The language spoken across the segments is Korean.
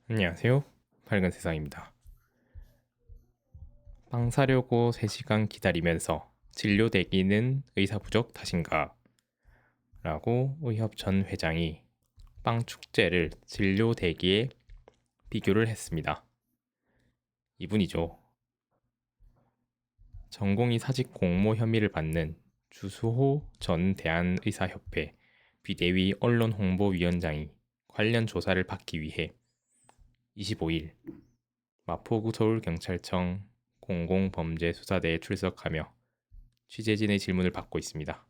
안녕하세요. 밝은 세상입니다. 빵 사려고 3시간 기다리면서 진료 대기는 의사 부족 탓인가? 라고 의협 전 회장이 빵 축제를 진료 대기에 비교를 했습니다. 이분이죠. 전공의 사직 공모 혐의를 받는 주수호 전 대한의사협회 비대위 언론홍보위원장이 관련 조사를 받기 위해 25일 마포구 서울경찰청 공공범죄수사대에 출석하며 취재진의 질문을 받고 있습니다.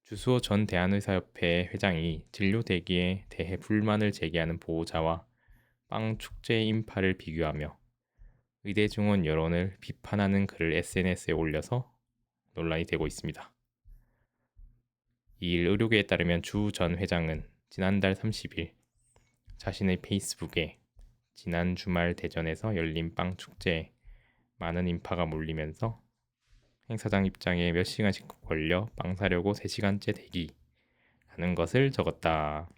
주수호 전 대한의사협회 회장이 진료 대기에 대해 불만을 제기하는 보호자와 빵 축제의 인파를 비교하며 의대 증원 여론을 비판하는 글을 SNS에 올려서 논란이 되고 있습니다. 이일 의료계에 따르면 주 전 회장은 지난달 30일 자신의 페이스북에 지난 주말 대전에서 열린 빵 축제에 많은 인파가 몰리면서 행사장 입장에 몇 시간씩 걸려 빵 사려고 3시간째 대기하는 것을 적었다.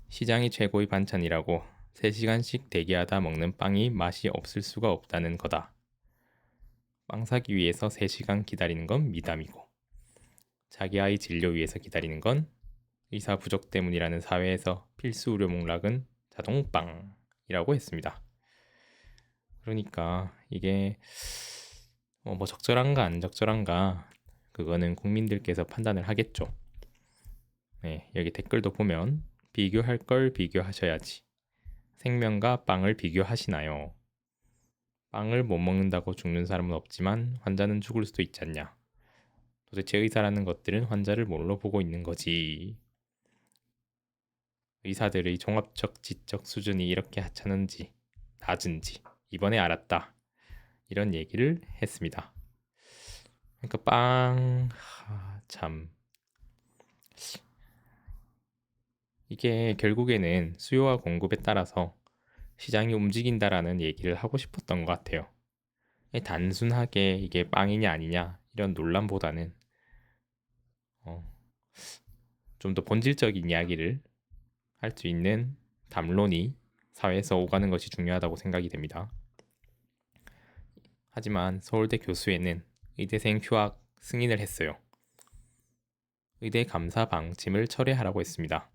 시장이 최고의 반찬이라고 3시간씩 대기하다 먹는 빵이 맛이 없을 수가 없다는 거다. 빵 사기 위해서 3시간 기다리는 건 미담이고 자기 아이 진료 위해서 기다리는 건 의사 부족 때문이라는 사회에서 필수 의료 목락은 자동빵이라고 했습니다. 그러니까 이게 뭐 적절한가 안 적절한가 그거는 국민들께서 판단을 하겠죠. 네, 여기 댓글도 보면 비교할 걸 비교하셔야지. 생명과 빵을 비교하시나요? 빵을 못 먹는다고 죽는 사람은 없지만 환자는 죽을 수도 있지 않냐. 도대체 의사라는 것들은 환자를 뭘로 보고 있는 거지? 의사들의 종합적 지적 수준이 이렇게 하찮은지 낮은지 이번에 알았다. 이런 얘기를 했습니다. 그러니까 참 이게 결국에는 수요와 공급에 따라서 시장이 움직인다라는 얘기를 하고 싶었던 것 같아요. 단순하게 이게 빵이냐 아니냐 이런 논란보다는 좀 더 본질적인 이야기를 할 수 있는 담론이 사회에서 오가는 것이 중요하다고 생각이 됩니다. 하지만 서울대 교수회는 의대생 휴학 승인을 했어요. 의대 감사 방침을 철회하라고 했습니다.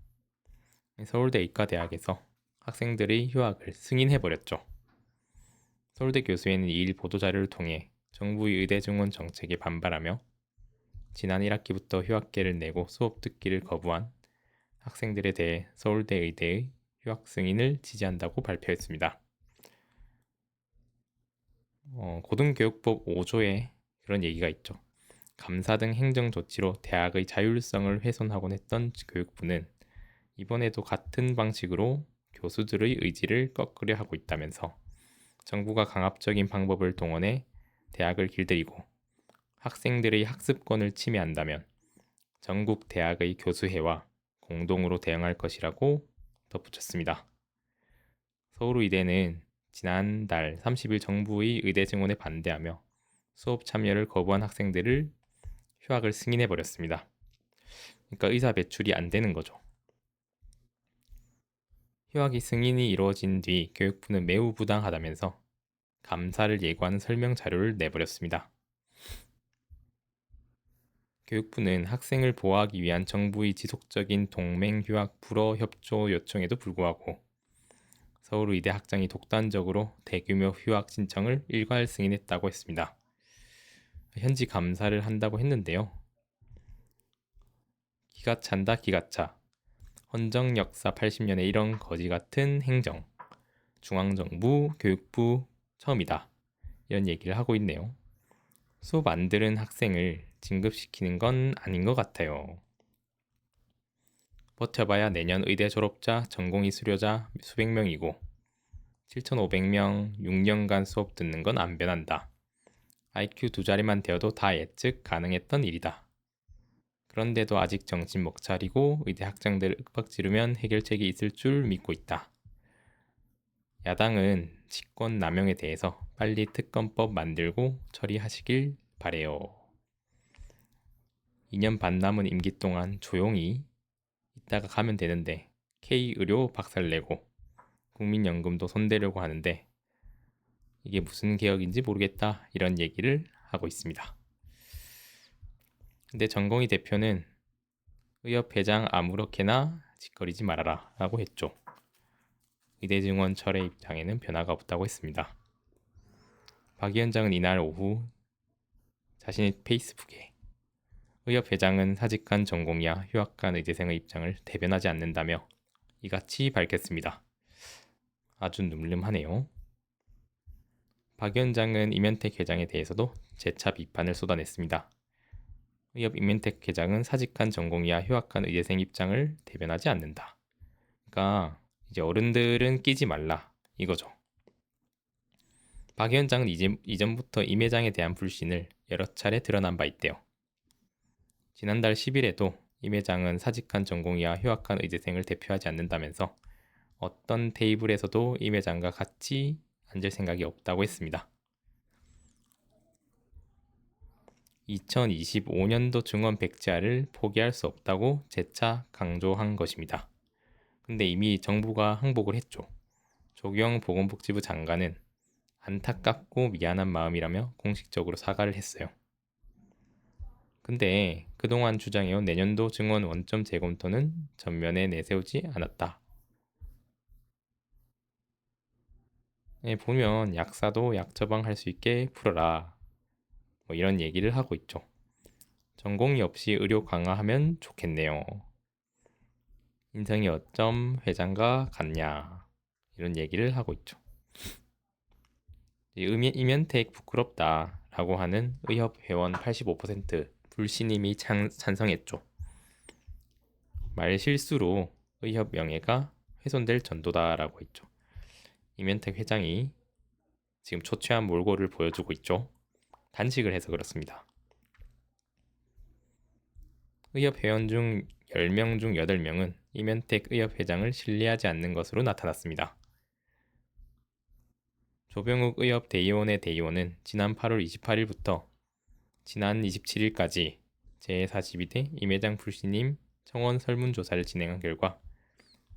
서울대 의과대학에서 학생들의 휴학을 승인해버렸죠. 서울대 교수회는 2일 보도자료를 통해 정부의 의대 증원 정책에 반발하며 지난 1학기부터 휴학계를 내고 수업 듣기를 거부한 학생들에 대해 서울대 의대의 휴학 승인을 지지한다고 발표했습니다. 고등교육법 5조에 그런 얘기가 있죠. 감사 등 행정 조치로 대학의 자율성을 훼손하곤 했던 교육부는 이번에도 같은 방식으로 교수들의 의지를 꺾으려 하고 있다면서 정부가 강압적인 방법을 동원해 대학을 길들이고 학생들의 학습권을 침해한다면 전국 대학의 교수회와 공동으로 대응할 것이라고 덧붙였습니다. 서울의대는 지난달 30일 정부의 의대 증원에 반대하며 수업 참여를 거부한 학생들을 휴학을 승인해버렸습니다. 그러니까 의사 배출이 안 되는 거죠. 휴학이 승인이 이루어진 뒤 교육부는 매우 부당하다면서 감사를 예고하는 설명 자료를 내버렸습니다. 교육부는 학생을 보호하기 위한 정부의 지속적인 동맹 휴학 불허 협조 요청에도 불구하고 서울의대 학장이 독단적으로 대규모 휴학 신청을 일괄 승인했다고 했습니다. 현지 감사를 한다고 했는데요. 기가 찬다 기가차. 헌정 역사 80년의 이런 거지 같은 행정. 중앙정부, 교육부 처음이다. 이런 얘기를 하고 있네요. 수업 안 들은 학생을 진급시키는 건 아닌 것 같아요. 버텨봐야 내년 의대 졸업자, 전공의 수료자 수백 명이고 7,500명 6년간 수업 듣는 건 안 변한다. IQ 2자리만 되어도 다 예측 가능했던 일이다. 그런데도 아직 정신 못 차리고 의대 학장들을 윽박 지르면 해결책이 있을 줄 믿고 있다. 야당은 직권 남용에 대해서 빨리 특검법 만들고 처리하시길 바래요. 2년 반 남은 임기 동안 조용히 있다가 가면 되는데 K의료 박살내고 국민연금도 손대려고 하는데 이게 무슨 개혁인지 모르겠다 이런 얘기를 하고 있습니다. 근데 전공의 대표는 의협회장 아무렇게나 짓거리지 말아라 라고 했죠. 의대 증원 철회 입장에는 변화가 없다고 했습니다. 박 위원장은 이날 오후 자신의 페이스북에 의협회장은 사직한 전공의와 휴학한 의대생의 입장을 대변하지 않는다며 이같이 밝혔습니다. 아주 늠름하네요. 박 위원장은 이면택 회장에 대해서도 재차 비판을 쏟아냈습니다. 의협 이면택 회장은 사직한 전공의와 휴학한 의대생 입장을 대변하지 않는다. 그러니까 이제 어른들은 끼지 말라 이거죠. 박 위원장은 이전부터 임 회장에 대한 불신을 여러 차례 드러난 바 있대요. 지난달 10일에도 임 회장은 사직한 전공의와 휴학한 의대생을 대표하지 않는다면서 어떤 테이블에서도 임 회장과 같이 앉을 생각이 없다고 했습니다. 2025년도 증원 백지화를 포기할 수 없다고 재차 강조한 것입니다. 근데 이미 정부가 항복을 했죠. 조경 보건복지부 장관은 안타깝고 미안한 마음이라며 공식적으로 사과를 했어요. 근데 그동안 주장해온 내년도 증원 원점 재검토는 전면에 내세우지 않았다. 보면 약사도 약 처방할 수 있게 풀어라. 뭐 이런 얘기를 하고 있죠. 전공의 없이 의료 강화하면 좋겠네요. 인성이 어쩜 회장과 같냐. 이런 얘기를 하고 있죠. 이면택 부끄럽다 라고 하는 의협 회원 85% 불신임이 찬성했죠. 말 실수로 의협 명예가 훼손될 전도다라고 했죠. 이면택 회장이 지금 초췌한 몰골을 보여주고 있죠. 단식을 해서 그렇습니다. 의협 회원 중 10명 중 8명은 이면택 의협 회장을 신뢰하지 않는 것으로 나타났습니다. 조병욱 의협 대의원의 대의원은 지난 8월 28일부터 지난 27일까지 제42대 임 회장 불신임 청원 설문조사를 진행한 결과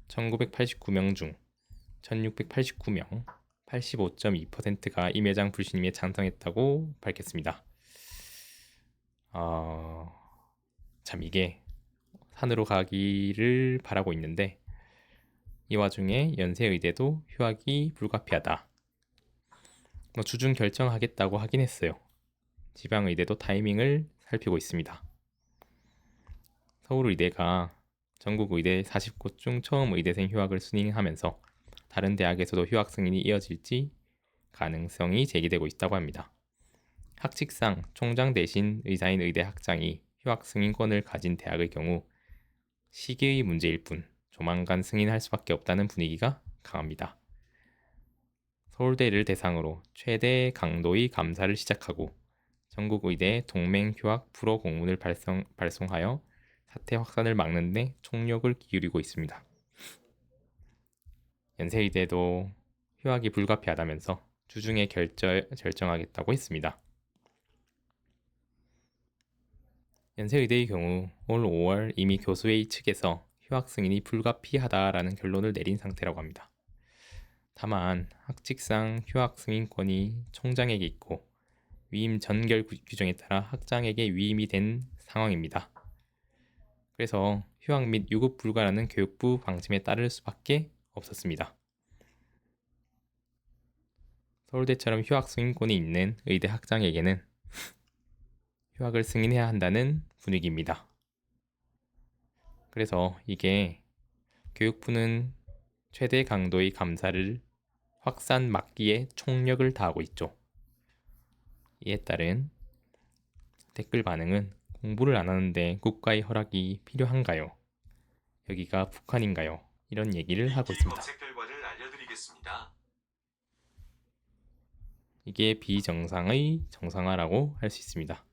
1989명 중 1689명 85.2%가 임 회장 불신임에 찬성했다고 밝혔습니다. 참 이게 산으로 가기를 바라고 있는데 이 와중에 연세의대도 휴학이 불가피하다. 주중 결정하겠다고 하긴 했어요. 지방의대도 타이밍을 살피고 있습니다. 서울의대가 전국의대 40곳 중 처음 의대생 휴학을 순행하면서 다른 대학에서도 휴학 승인이 이어질지 가능성이 제기되고 있다고 합니다. 학칙상 총장 대신 의사인 의대 학장이 휴학 승인권을 가진 대학의 경우 시기의 문제일 뿐 조만간 승인할 수밖에 없다는 분위기가 강합니다. 서울대를 대상으로 최대 강도의 감사를 시작하고 전국의대 동맹 휴학 불허 공문을 발송하여 사태 확산을 막는 데 총력을 기울이고 있습니다. 연세의대도 휴학이 불가피하다면서 주중에 결정하겠다고 했습니다. 연세의대의 경우 올 5월 이미 교수회의 측에서 휴학 승인이 불가피하다라는 결론을 내린 상태라고 합니다. 다만 학칙상 휴학 승인권이 총장에게 있고 위임 전결 규정에 따라 학장에게 위임이 된 상황입니다. 그래서 휴학 및 유급 불가라는 교육부 방침에 따를 수밖에 없었습니다. 서울대처럼 휴학 승인권이 있는 의대 학장에게는 휴학을 승인해야 한다는 분위기입니다. 그래서 이게 교육부는 최대 강도의 감사를 확산 막기에 총력을 다하고 있죠. 이에 따른 댓글 반응은 공부를 안 하는데 국가의 허락이 필요한가요? 여기가 북한인가요? 이런 얘기를 하고 있습니다. 검색 결과를 알려드리겠습니다. 이게 비정상의 정상화라고 할 수 있습니다.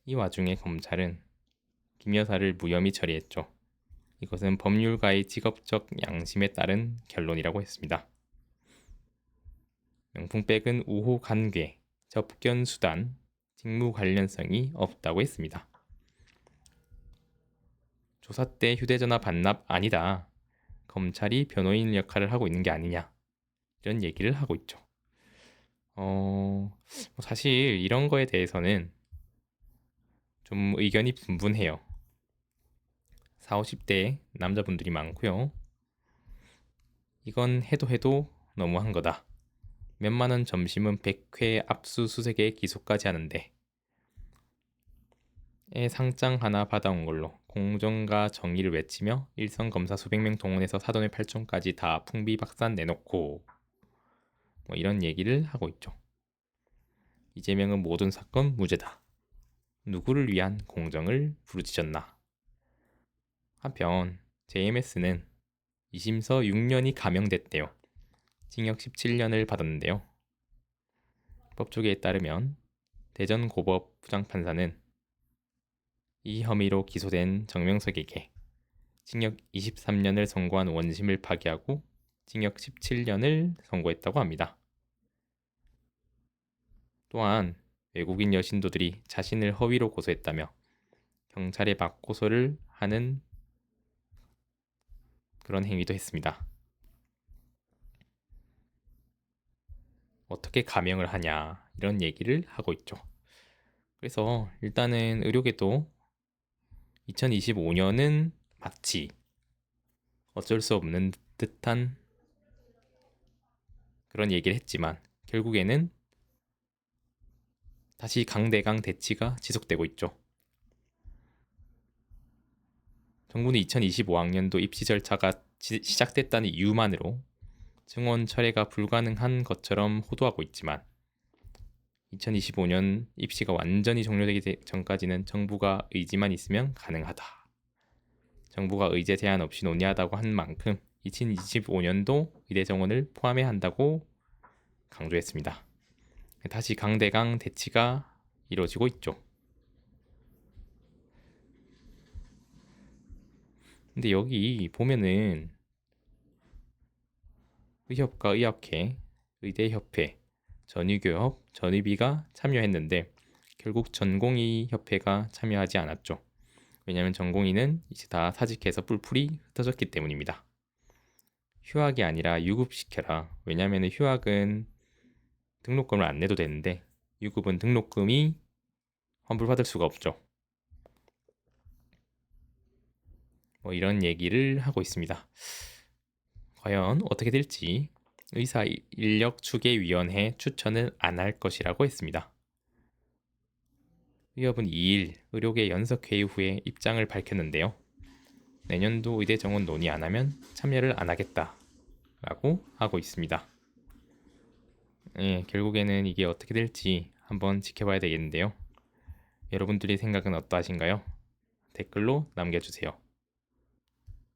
이 와중에 검찰은 김 여사를 무혐의 처리했죠. 이것은 법률가의 직업적 양심에 따른 결론이라고 했습니다. 명품백은 우호 관계, 접견 수단, 직무 관련성이 없다고 했습니다. 조사 때 휴대전화 반납 아니다. 검찰이 변호인 역할을 하고 있는 게 아니냐 이런 얘기를 하고 있죠. 사실 이런 거에 대해서는 좀 의견이 분분해요. 40, 50대 남자분들이 많고요. 이건 해도 너무한 거다. 몇만 원 점심은 100회 압수수색에 기소까지 하는데 상장 하나 받아온 걸로 공정과 정의를 외치며 일선 검사 수백 명 동원해서 사돈의 팔촌까지 다 풍비박산 내놓고 뭐 이런 얘기를 하고 있죠. 이재명은 모든 사건 무죄다. 누구를 위한 공정을 부르짖었나. 한편 JMS는 2심서 6년이 감형됐대요. 징역 17년을 받았는데요. 법조계에 따르면 대전고법 부장판사는 이 혐의로 기소된 정명석에게 징역 23년을 선고한 원심을 파기하고 징역 17년을 선고했다고 합니다. 또한 외국인 여신도들이 자신을 허위로 고소했다며 경찰에 맞고소를 하는 그런 행위도 했습니다. 어떻게 감형을 하냐 이런 얘기를 하고 있죠. 그래서 일단은 의료계도 2025년은 마치 어쩔 수 없는 듯한 그런 얘기를 했지만 결국에는 다시 강대강 대치가 지속되고 있죠. 정부는 2025학년도 입시 절차가 시작됐다는 이유만으로 증원 철회가 불가능한 것처럼 호도하고 있지만 2025년 입시가 완전히 종료되기 전까지는 정부가 의지만 있으면 가능하다. 정부가 의제 제한 없이 논의하다고 한 만큼 2025년도 의대 정원을 포함해야 한다고 강조했습니다. 다시 강대강 대치가 이루어지고 있죠. 근데 여기 보면은 의협과 의학회, 의대협회, 전의교협, 전의비가 참여했는데 결국 전공의협회가 참여하지 않았죠. 왜냐하면 전공의는 이제 다 사직해서 뿔뿔이 흩어졌기 때문입니다. 휴학이 아니라 유급시켜라. 왜냐하면 휴학은 등록금을 안 내도 되는데 유급은 등록금이 환불받을 수가 없죠. 뭐 이런 얘기를 하고 있습니다. 과연 어떻게 될지 의사인력추계위원회 추천은 안 할 것이라고 했습니다. 의협은 2일 의료계 연석회의 후에 입장을 밝혔는데요. 내년도 의대 정원 논의 안 하면 참여를 안 하겠다라고 하고 있습니다. 결국에는 이게 어떻게 될지 한번 지켜봐야 되겠는데요. 여러분들의 생각은 어떠하신가요? 댓글로 남겨주세요.